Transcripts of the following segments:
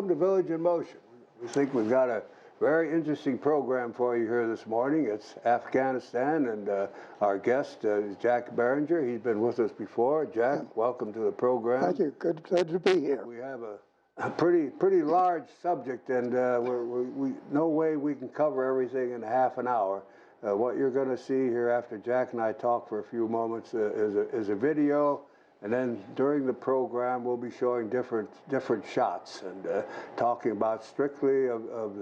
welcome to Village in Motion. We think we've got a very interesting program for you here this morning. It's Afghanistan, and our guest is Jack Barringer. He's been with us before. Jack, welcome to the program. Thank you. Good to be here. We have a pretty large subject, and no way we can cover everything in half an hour. What you're going to see here after Jack and I talk for a few moments is a video. And then during the program, we'll be showing different shots and talking about strictly of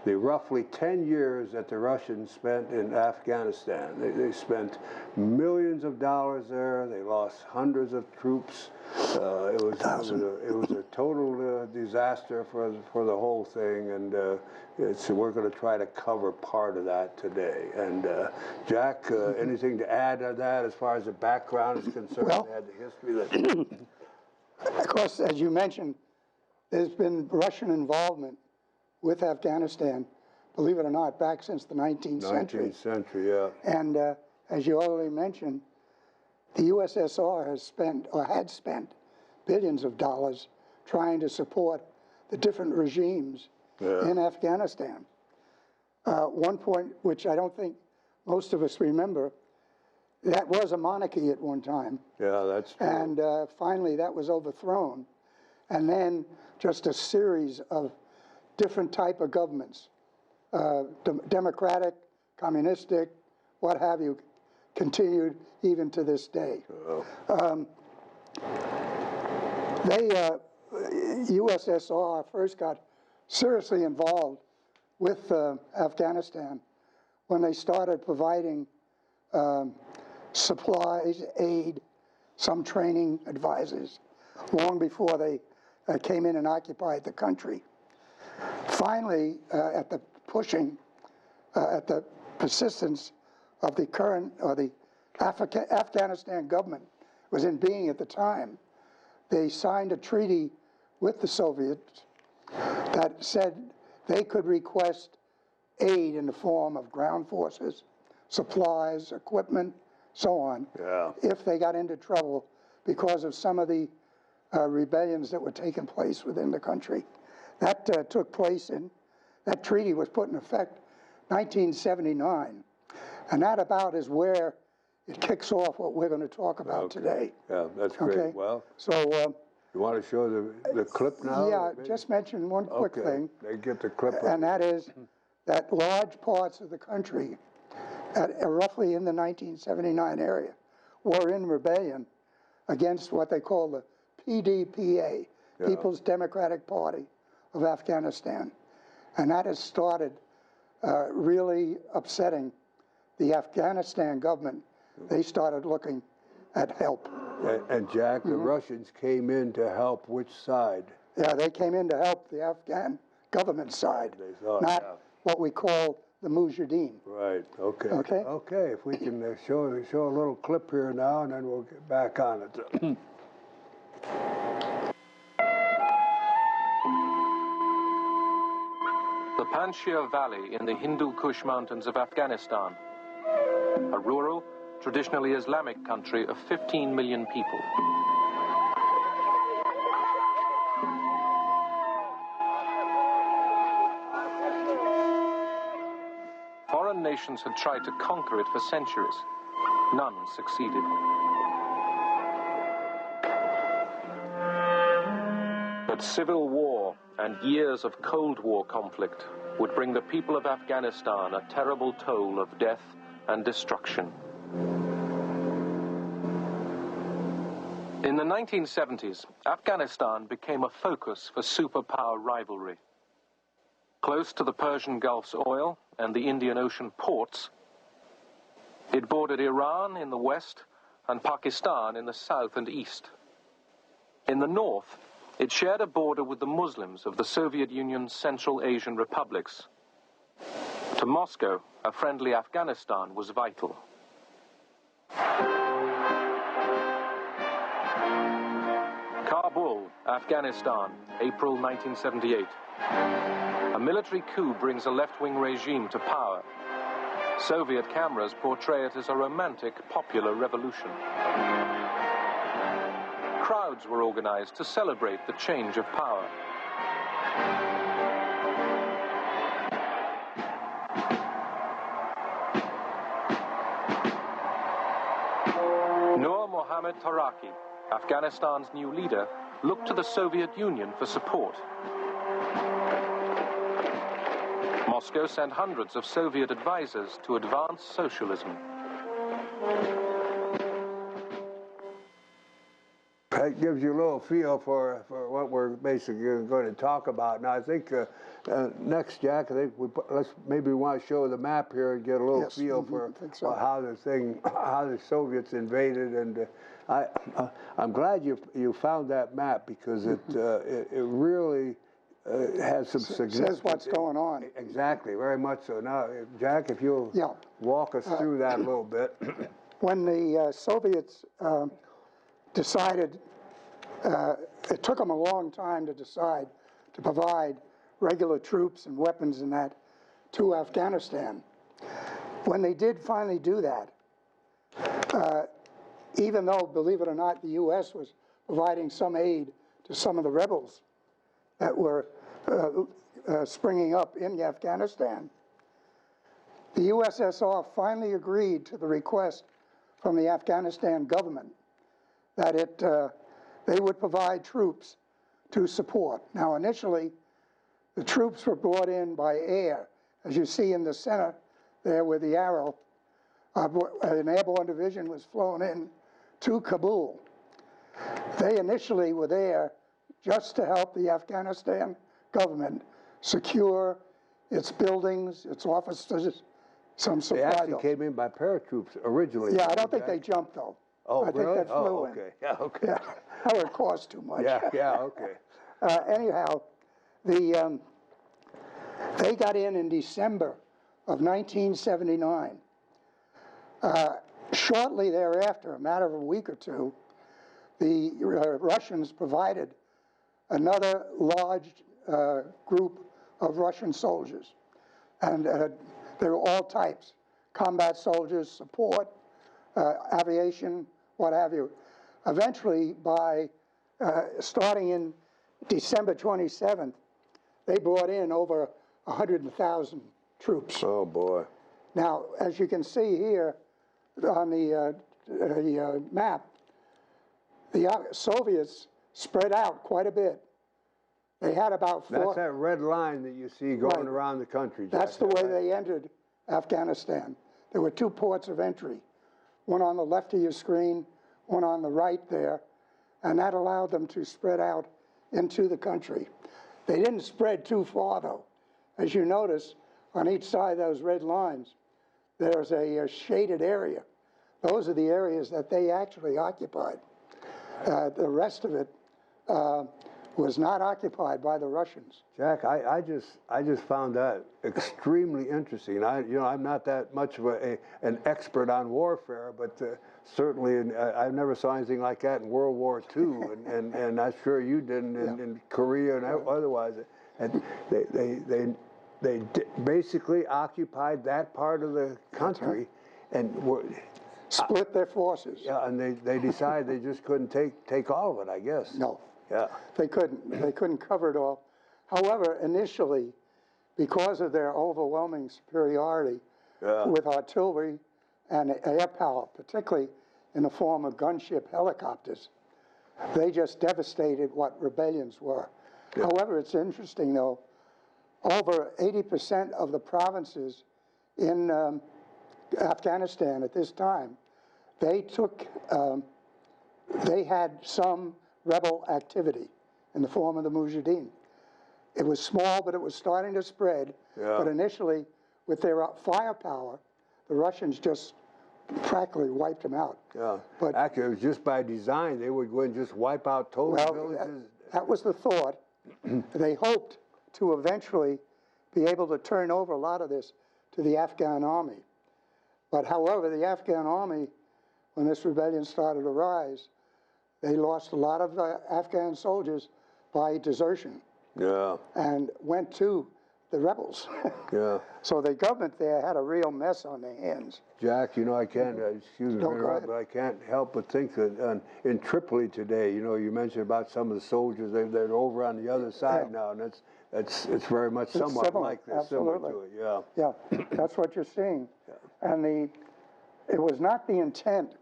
the roughly 10 years that the Russians spent in Afghanistan. They spent millions of dollars there. They lost hundreds of troops. It was a total disaster for the whole thing, and we're going to try to cover part of that today. And Jack, anything to add to that as far as the background is concerned? Well, The history that of course, as you mentioned, there's been Russian involvement with Afghanistan, believe it or not, back since the 19th century. 19th century, yeah. And as you already mentioned, the USSR has spent, or had spent, billions of dollars trying to support the different regimes in Afghanistan. One point, which I don't think most of us remember, that was a monarchy at one time. Yeah, that's true. And finally that was overthrown. And then just a series of different type of governments, democratic, communistic, what have you, continued even to this day. USSR first got seriously involved with Afghanistan when they started providing supplies, aid, some training advisors, long before they came in and occupied the country. Finally, at the pushing, at the persistence of the current, or the Afghanistan government was in being at the time, they signed a treaty with the Soviets that said they could request aid in the form of ground forces, supplies, equipment, so on, if they got into trouble because of some of the rebellions that were taking place within the country. That took place that treaty was put in effect 1979. And that about is where it kicks off what we're going to talk about today. Yeah, that's great. Okay. Well, so you want to show the clip now? Yeah, just mention one quick thing. They get the clip. And that is that large parts of the country, roughly in the 1979 area, were in rebellion against what they call the PDPA, People's Democratic Party of Afghanistan. And that has started really upsetting the Afghanistan government. They started looking at help. And Jack, the Russians came in to help which side? Yeah, they came in to help the Afghan government side, they thought, not what we call the Mujahideen. Right, okay. Okay? Okay, if we can show a little clip here now, and then we'll get back on it. The Panjshir Valley in the Hindu Kush Mountains of Afghanistan, a rural, traditionally Islamic country of 15 million people. Foreign nations had tried to conquer it for centuries. None succeeded. But civil war and years of Cold War conflict would bring the people of Afghanistan a terrible toll of death and destruction. In the 1970s, Afghanistan became a focus for superpower rivalry. Close to the Persian Gulf's oil and the Indian Ocean ports, it bordered Iran in the west and Pakistan in the south and east. In the north, it shared a border with the Muslims of the Soviet Union's Central Asian republics. To Moscow, a friendly Afghanistan was vital. Kabul, Afghanistan, April 1978. A military coup brings a left-wing regime to power. Soviet cameras portray it as a romantic, popular revolution. Crowds were organized to celebrate the change of power. Nur Mohammad Taraki, Afghanistan's new leader, looked to the Soviet Union for support. Moscow sent hundreds of Soviet advisors to advance socialism. That gives you a little feel for what we're basically going to talk about. Now, I think next, Jack, I think maybe we want to show the map here and get a little feel for how the Soviets invaded. And I'm glad you found that map, because it really has some significance. Says what's going on. Exactly, very much so. Now, Jack, if you'll walk us through that a little bit. When the Soviets decided, it took them a long time to decide to provide regular troops and weapons and that to Afghanistan. When they did finally do that, even though, believe it or not, the U.S. was providing some aid to some of the rebels that were springing up in Afghanistan, the USSR finally agreed to the request from the Afghanistan government that they would provide troops to support. Now, initially, the troops were brought in by air. As you see in the center there with the arrow, an airborne division was flown in to Kabul. They initially were there just to help the Afghanistan government secure its buildings, its offices, some supply. They actually came in by paratroops originally. Yeah, I don't think they jumped, though. Oh, I think that flew in. Okay. Yeah, okay. Yeah, that would cost too much. Yeah, okay. Anyhow, they got in December of 1979. Shortly thereafter, a matter of a week or two, the Russians provided another large group of Russian soldiers. And they were all types: combat soldiers, support, aviation, what have you. Eventually, by starting in December 27th, they brought in over 100,000 troops. Oh, boy. Now, as you can see here on the map, the Soviets spread out quite a bit. They had about four. That's that red line that you see going around the country, Jack. That's the way they entered Afghanistan. There were two ports of entry, one on the left of your screen, one on the right there, and that allowed them to spread out into the country. They didn't spread too far, though. As you notice, on each side of those red lines, there's a shaded area. Those are the areas that they actually occupied. The rest of it was not occupied by the Russians. Jack, I just found that extremely interesting. I'm not that much of an expert on warfare, but certainly I never saw anything like that in World War II, and I'm sure you didn't in Korea and otherwise. And they basically occupied that part of the country, and split their forces. Yeah, and they decided they just couldn't take all of it, I guess. No. Yeah. They couldn't. They couldn't cover it all. However, initially, because of their overwhelming superiority with artillery and air power, particularly in the form of gunship helicopters, they just devastated what rebellions were. Yeah. However, it's interesting, though, over 80% of the provinces in Afghanistan at this time, they had some rebel activity in the form of the Mujahideen. It was small, but it was starting to spread. Yeah. But initially, with their firepower, the Russians just practically wiped them out. Yeah. But actually, it was just by design. They would go and just wipe out total villages. That was the thought. They hoped to eventually be able to turn over a lot of this to the Afghan army. But however, the Afghan army, when this rebellion started to rise, they lost a lot of Afghan soldiers by desertion. Yeah. And went to the rebels. Yeah. So the government there had a real mess on their hands. Jack, I can't, excuse me, but I can't help but think that in Tripoli today, you mentioned about some of the soldiers, they're over on the other side now, and it's very much somewhat similar, like this, similar absolutely. to it, yeah. Yeah, that's what you're seeing. And it was not the intent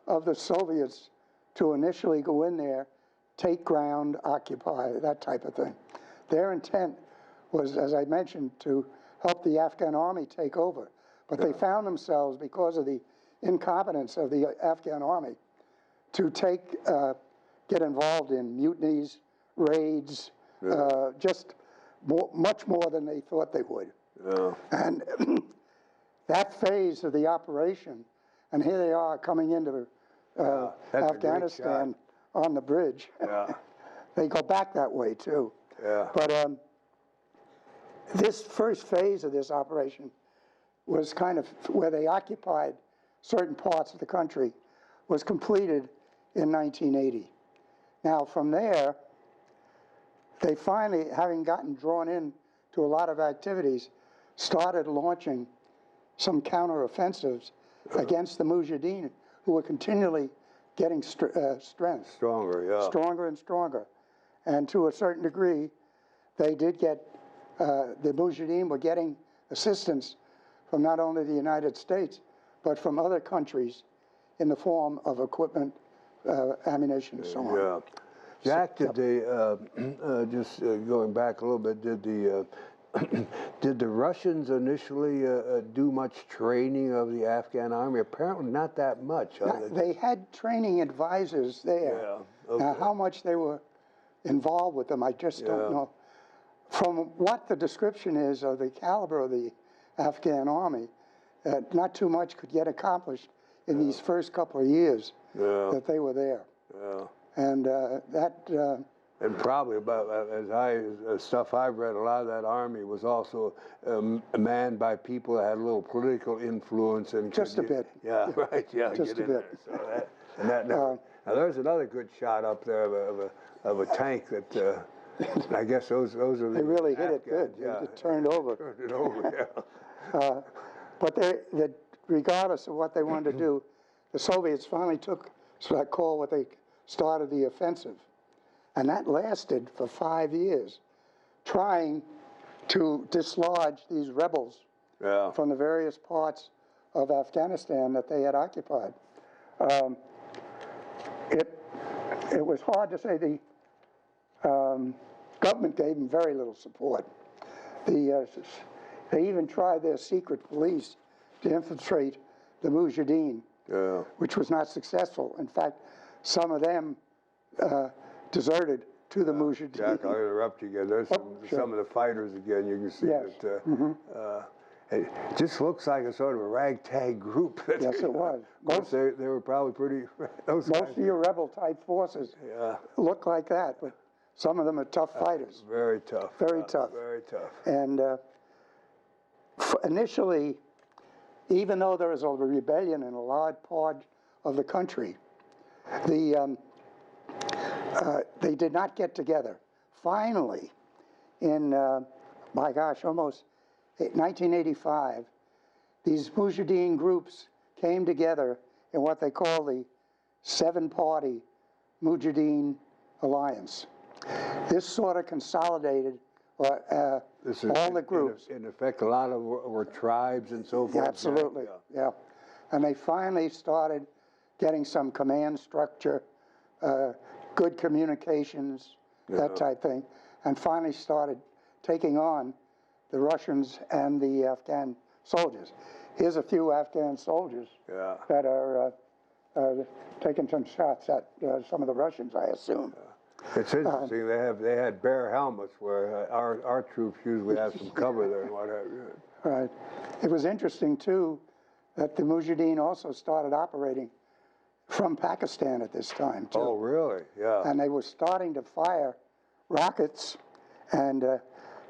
of the Soviets to initially go in there, take ground, occupy, that type of thing. Their intent was, as I mentioned, to help the Afghan army take over. But they found themselves, because of the incompetence of the Afghan army, to get involved in mutinies, raids, just much more than they thought they would. Yeah. And that phase of the operation, and here they are coming into Afghanistan on the bridge. Yeah. They go back that way too. Yeah. But this first phase of this operation was kind of where they occupied certain parts of the country, was completed in 1980. Now from there, they finally, having gotten drawn in to a lot of activities, started launching some counteroffensives against the Mujahideen, who were continually getting strength. Stronger, yeah. Stronger and stronger. And to a certain degree, they did get, the Mujahideen were getting assistance from not only the United States, but from other countries in the form of equipment, ammunition, and so on. Yeah. Jack, did they, just going back a little bit, did the Russians initially do much training of the Afghan army? Apparently not that much. They had training advisors there. Yeah, okay. Now, how much they were involved with them, I just don't know. From what the description is of the caliber of the Afghan army, not too much could get accomplished in these first couple of years that they were there. Yeah. And And probably about, as stuff I've read, a lot of that army was also manned by people that had a little political influence and just a bit. Yeah, right. Yeah, just a bit. There. So now there's another good shot up there of a tank that I guess those are the They really hit it good. Yeah, It turned over. Turned it over. Yeah. But regardless of what they wanted to do, the Soviets finally took what they started the offensive. And that lasted for 5 years, trying to dislodge these rebels from the various parts of Afghanistan that they had occupied. It was hard to say. The government gave them very little support. They even tried their secret police to infiltrate the Mujahideen, which was not successful. In fact, some of them deserted to the Mujahideen. Jack, I'll interrupt you again. There's some of the fighters again. You can see that it just looks like a sort of a ragtag group. Yes, it was. They were probably pretty. Most of your rebel-type forces look like that, but some of them are tough fighters. Very tough. Very tough. Very tough. And initially, even though there was a rebellion in a large part of the country, they did not get together. Finally, in, my gosh, almost 1985, these Mujahideen groups came together in what they call the 7-party Mujahideen Alliance. This sort of consolidated all the groups. In effect, a lot of were tribes and so forth. Absolutely, yeah. And they finally started getting some command structure, good communications, that type thing, and finally started taking on the Russians and the Afghan soldiers. Here's a few Afghan soldiers that are taking some shots at some of the Russians, I assume. It's interesting. They had bare helmets, where our troops usually have some cover there and what have you. Right. It was interesting too that the Mujahideen also started operating from Pakistan at this time too. Oh, really? Yeah. And they were starting to fire rockets and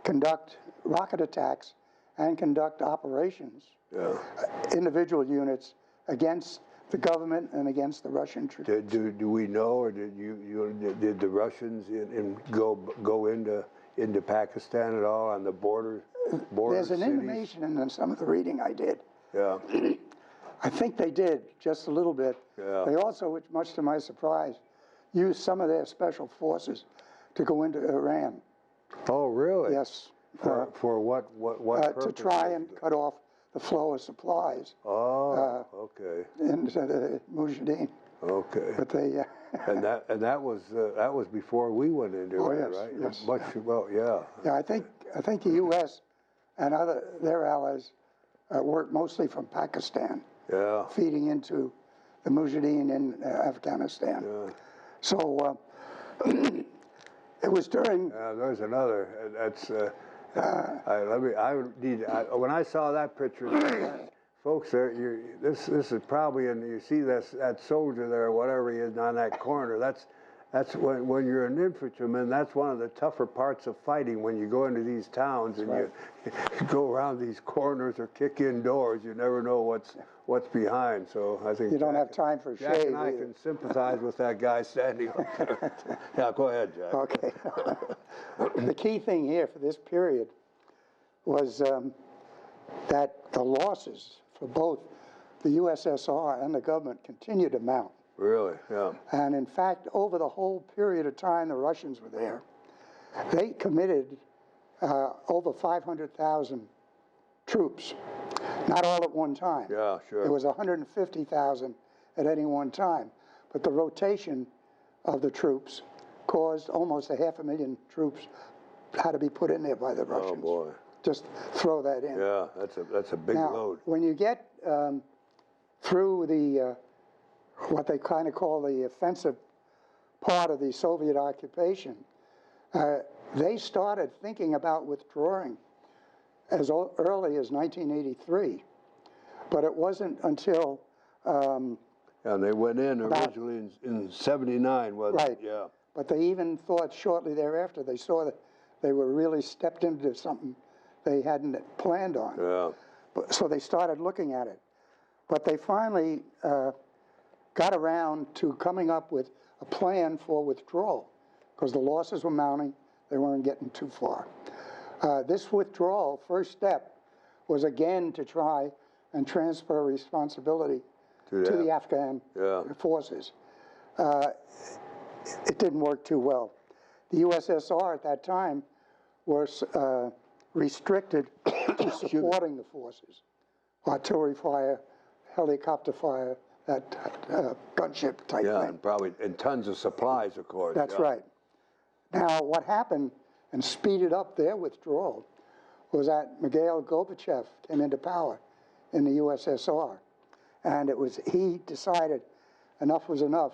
conduct rocket attacks and conduct operations, individual units, against the government and against the Russian troops. Do we know, or did did the Russians go into Pakistan at all on the border? There's an cities? intimation in some of the reading I did. Yeah. I think they did just a little bit. Yeah. They also, which much to my surprise, used some of their special forces to go into Iran. Oh, really? Yes. For what purpose? To try and cut off the flow of supplies Oh, okay. into the Mujahideen. Okay. But they, and that was before we went into Oh, it, yes, right? yes, Much, yeah. well, yeah. yeah, I think the U.S. and their allies worked mostly from Pakistan, Yeah. feeding into the Mujahideen in Afghanistan. Yeah. So it was during. There's another. That's. When I saw that picture, folks, this is probably, and you see that soldier there, whatever he is on that corner. That's when you're an infantryman. That's one of the tougher parts of fighting. When you go into these towns and you go around these corners or kick in doors, you never know what's behind. So I think You don't have time for Jack shave and I either. can sympathize with that guy standing up there. Yeah, go ahead, Jack. Okay. The key thing here for this period was that the losses for both the USSR and the government continued to mount. Really? Yeah. And in fact, over the whole period of time the Russians were there, they committed over 500,000 troops, not all at one time. Yeah, sure. It was 150,000 at any one time. But the rotation of the troops caused almost 500,000 troops had to be put in there by the Russians. Oh, boy. Just throw that in. Yeah, that's a big Now, load. when you get through the what they kind of call the offensive part of the Soviet occupation, they started thinking about withdrawing as early as 1983. But it wasn't until And they went in originally in '79, wasn't right. it? Yeah. But they even thought shortly thereafter, they saw that they were really stepped into something they hadn't planned on. Yeah. So they started looking at it. But they finally got around to coming up with a plan for withdrawal because the losses were mounting. They weren't getting too far. This withdrawal, first step, was again to try and transfer responsibility to the Afghan forces. It didn't work too well. The USSR at that time was restricted to supporting the forces. Artillery fire, helicopter fire, that gunship type thing. And tons of supplies, of course. That's right. Now, what happened and speeded up their withdrawal was that Mikhail Gorbachev came into power in the USSR. And he decided enough was enough.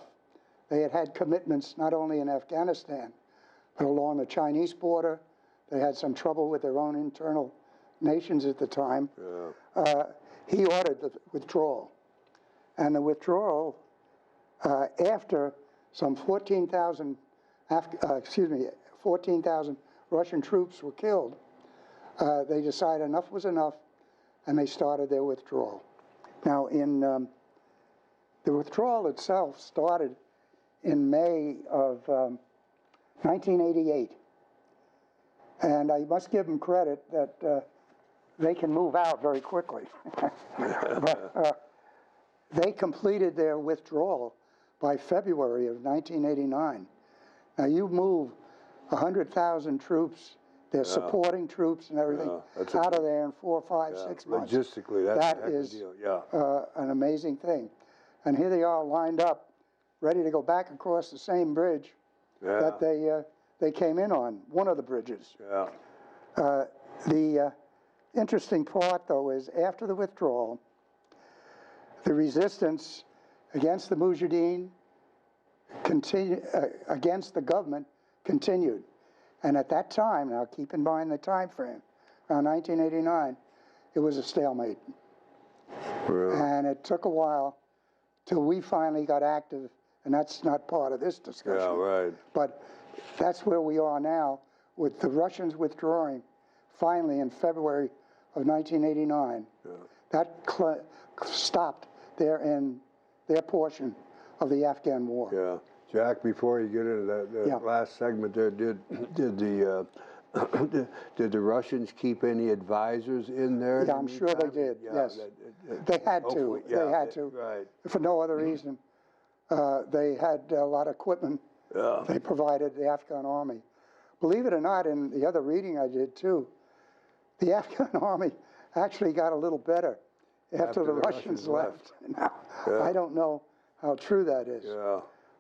They had had commitments not only in Afghanistan, but along the Chinese border. They had some trouble with their own internal nations at the time. Yeah. He ordered the withdrawal. And the withdrawal, after some 14,000 Russian troops were killed, they decided enough was enough, and they started their withdrawal. Now, the withdrawal itself started in May of 1988. And I must give them credit that they can move out very quickly. But they completed their withdrawal by February of 1989. Now you move 100,000 troops, their supporting troops and everything, out of there in 4, 5, 6 months. Logistically, that is an amazing thing. And here they are lined up, ready to go back across the same bridge that they came in on, one of the bridges. Yeah. The interesting part, though, is after the withdrawal, the resistance against the Mujahideen, against the government, continued. And at that time, now keep in mind the time frame, around 1989, it was a stalemate. Really? And it took a while till we finally got active, and that's not part of this discussion. Yeah, right. But that's where we are now, with the Russians withdrawing finally in February of 1989. Yeah. That stopped their portion of the Afghan war. Yeah. Jack, before you get into that last segment there, did the Russians keep any advisors in there? Yeah, I'm sure they did, yes. They had to. They had to. Right. For no other reason. They had a lot of equipment they provided the Afghan army. believe it or not, in the other reading I did too, the Afghan army actually got a little better after the Russians left. Now, I don't know how true that is.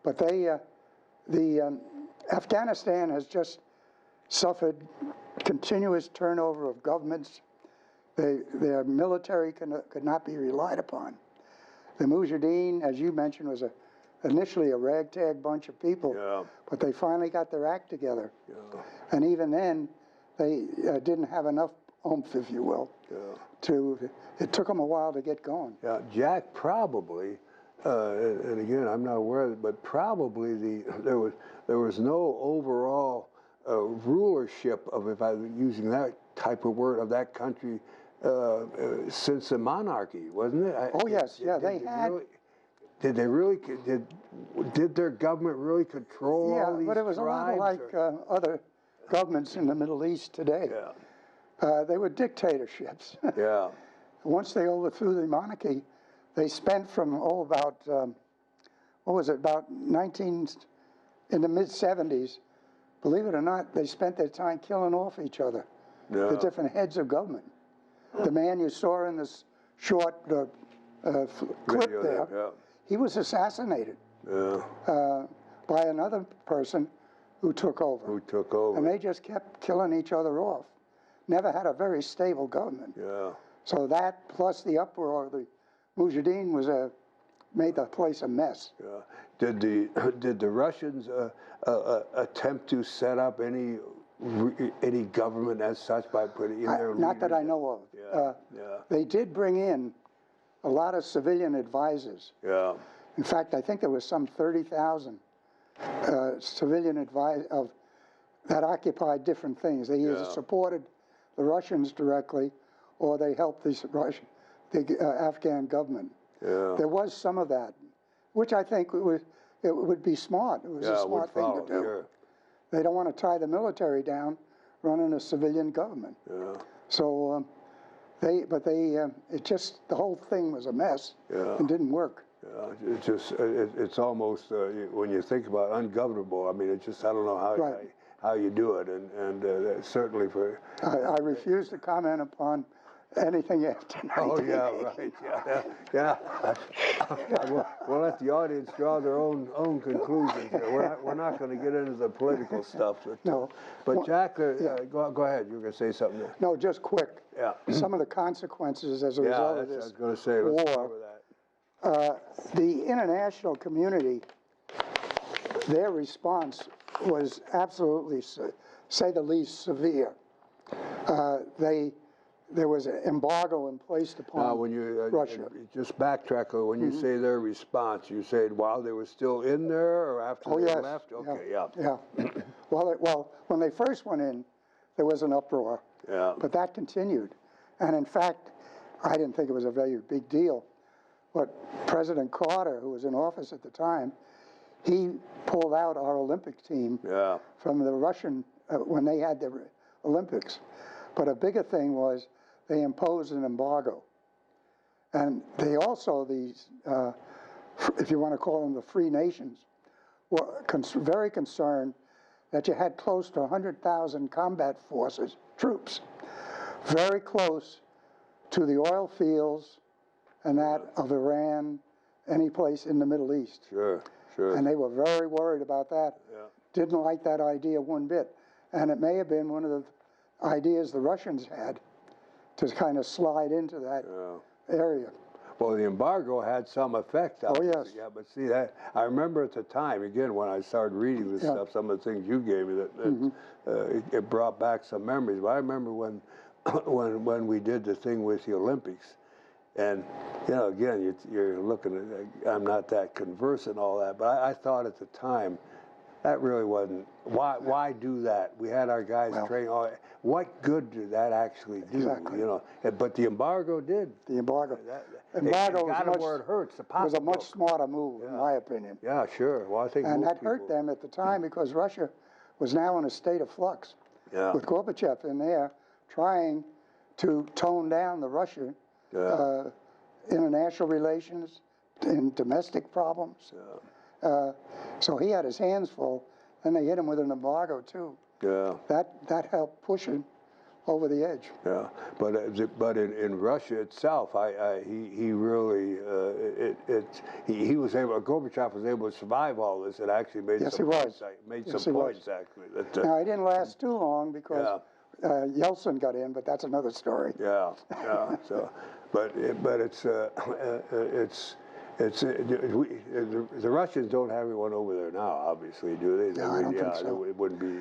But Afghanistan has just suffered continuous turnover of governments. Their military could not be relied upon. The Mujahideen, as you mentioned, was initially a ragtag bunch of people, but they finally got their act together. And even then, they didn't have enough oomph, if you will, it took them a while to get going. Jack, probably, and again, I'm not aware of it, but probably there was no overall rulership of, if I'm using that type of word, of that country since the monarchy, wasn't it? Oh yes, they had. Did they really? Did their government really control all these but it was tribes, a lot like other governments in the Middle East today. They were dictatorships. Once they overthrew the monarchy, they spent from about what was it, about in the mid-70s. Believe it or not, they spent their time killing off each other, the different heads of government. The man you saw in this short clip there, he was assassinated by another person who took over. And they just kept killing each other off. Never had a very stable government. So that, plus the uproar of the Mujahideen, made the place a mess. Did the Russians attempt to set up any government as such by putting in their not that I know of. They did bring in a lot of civilian advisors. In fact, I think there was some 30,000 civilian advisors that occupied different things. They either supported the Russians directly, or they helped the Afghan government. There was some of that, which I think it would be smart. It was a smart thing to do. They don't want to tie the military down running a civilian government. So the whole thing was a mess and didn't work. It's almost, when you think about ungovernable, I mean, it's just, I don't know how you do it, and certainly for... I refuse to comment upon anything after 1988. We'll let the audience draw their own conclusions here. We're not going to get into the political stuff. But Jack, go ahead. You were going to say something there. No, just quick. Some of the consequences as a result of this war. I was going to say, let's cover that. The international community, their response was absolutely, say the least, severe. There was an embargo in place upon Russia. Just backtrack, when you say their response, you said while they were still in there or after they left? Okay, Well, when they first went in, there was an uproar, but that continued. And in fact, I didn't think it was a very big deal. But President Carter, who was in office at the time, he pulled out our Olympic team from the Russian, when they had the Olympics. But a bigger thing was they imposed an embargo. And they also, if you want to call them the free nations, were very concerned that you had close to 100,000 combat forces, troops, very close to the oil fields and that of Iran, any place in the Middle East. And they were very worried about that. Didn't like that idea one bit. And it may have been one of the ideas the Russians had to kind of slide into that area. Well, the embargo had some effect. Yes. Yeah, but see, that I remember at the time, again, when I started reading this stuff, some of the things you gave me, that it brought back some memories. But I remember when we did the thing with the Olympics, and, you know, again, you're looking at, I'm not that conversant and all that, but I thought at the time, that really wasn't, why do that? We had our guys train, what good did that actually do? You know, but the embargo did. The embargo. Embargo where it hurts. Was a much smarter move, in my opinion. Yeah, sure. Well, I think and that hurt them at the time because Russia was now in a state of flux. With Gorbachev in there trying to tone down the Russian international relations and domestic problems. So he had his hands full, and they hit him with an embargo too. Yeah. That helped push him over the edge. Yeah, but in Russia itself, he really he was able. Gorbachev was able to survive all this. It actually made Yes, some he was. points. Made Yes, some he points was. actually. That, Now, he didn't last too long because Yeltsin got in, but that's another story. yeah, yeah. So, but the Russians don't have anyone over there now, obviously, do they? No, I don't think so. It wouldn't be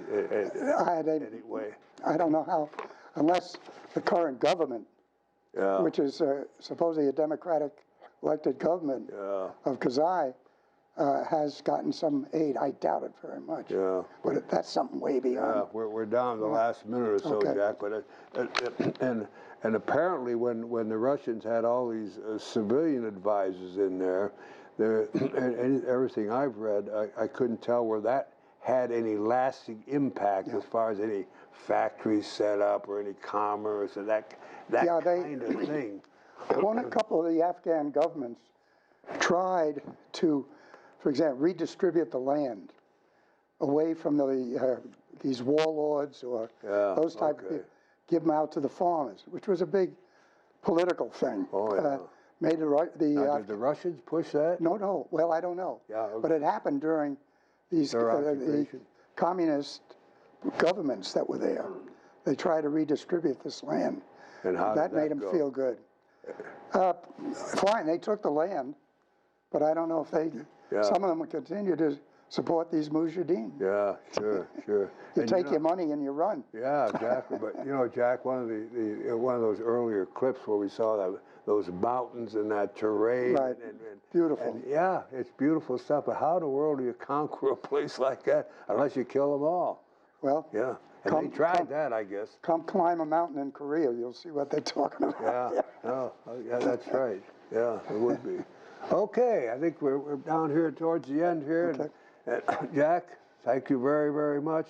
anyway. I don't know how, unless the current government, Yeah. which is supposedly a democratic elected government of Karzai, has gotten some aid. I doubt it very much. Yeah. But that's something way beyond. Yeah, we're down to the last minute or so, Okay. Jack. But and apparently, when the Russians had all these civilian advisors in there, and everything I've read, I couldn't tell where that had any lasting impact as far as any factories set up or any commerce or that kind of thing. A couple of the Afghan governments tried to, for example, redistribute the land away from these warlords or those type of people, give them out to the farmers, which was a big political thing. Oh, yeah. Made Did the Russians push that? No. Well, I don't know. Yeah, okay. But it happened during these the communist governments that were there. They tried to redistribute this land. And how that did that made them go? feel good. Fine, they took the land, but I don't know if they. Some of them would continue to support these mujahideen. Yeah, sure. You take your money and you run. Yeah, exactly. But Jack, one of those earlier clips where we saw those mountains and that terrain, Right. and Beautiful. and yeah, it's beautiful stuff. But how in the world do you conquer a place like that unless you kill them all? Well, Yeah, and they tried that, I guess. come climb a mountain in Korea, you'll see what they're talking about. Yeah, that's right. Yeah, it would be. Okay, I think we're down here towards the end here. Okay. And Jack, thank you very, very much.